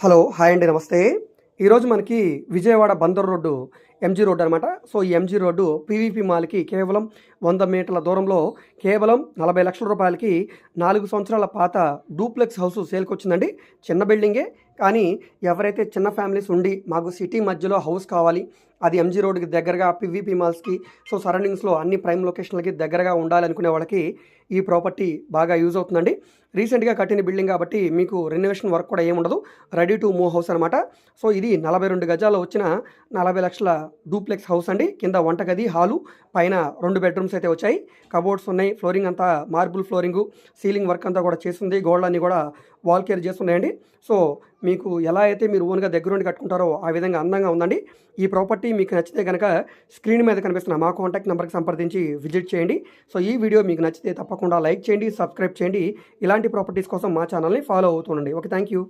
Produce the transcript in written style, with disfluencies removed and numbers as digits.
Hello! Hi అండి. నమస్తే. ఈరోజు మనకి Vijayawada Bandar road, MG road అనమాట. సో, ఈ ఎంజీ రోడ్డు పీవీపీ మాల్‌కి కేవలం 100 మీటర్ల దూరంలో కేవలం 40,00,000 రూపాయలకి 4 సంవత్సరాల పాత డూప్లెక్స్ హౌస్ సేల్‌కొచ్చిందండి. చిన్న బిల్డింగే. కానీ ఎవరైతే చిన్న ఫ్యామిలీస్ ఉండి మాకు సిటీ మధ్యలో హౌస్ కావాలి, అది ఎంజీ రోడ్‌కి దగ్గరగా పీవీపీ మాల్స్‌కి, సో, సరౌండింగ్స్‌లో అన్ని ప్రైమ్ లొకేషన్‌లకి దగ్గరగా ఉండాలనుకునే వాళ్ళకి ఈ ప్రాపర్టీ బాగా యూజ్ అవుతుందండి. రీసెంట్‌గా కట్టిన బిల్డింగ్ కాబట్టి మీకు రెనోవేషన్ వర్క్ కూడా ఏముండదు. రెడీ టు మూవ్ హౌస్ అనమాట. సో, ఇది 42 గజాల్లో వచ్చిన 40,00,000 డూప్లెక్స్ హౌస్ అండి. కింద వంటగది, హాలు, పైన 2 బెడ్‌రూమ్స్ అయితే వచ్చాయి. కబోర్డ్స్ ఉన్నాయి. ఫ్లోరింగ్ అంతా మార్బుల్ ఫ్లోరింగు, సీలింగ్ వర్క్ అంతా కూడా చేసుంది. గోడలన్నీ కూడా వాల్ కేర్ చేసున్నాయండి. సో, మీకు ఎలా అయితే మీరు ఓన్‌గా దగ్గరుండి కట్టుకుంటారో ఆ విధంగా అందంగా ఉందండి. ఈ ప్రాపర్టీ మీకు నచ్చితే గనక స్క్రీన్ మీద కనిపిస్తున్న మా కాంటాక్ట్ నెంబర్‌కి సంప్రదించి విజిట్ చేయండి. సో, ఈ వీడియో మీకు నచ్చితే తప్పకుండా లైక్ చేయండి, సబ్స్క్రైబ్ చేయండి. ఇలాంటి ప్రాపర్టీస్ కోసం మా ఛానల్‌ని ఫాలో అవుతూ ఉండండి. ఓకే. Thank you.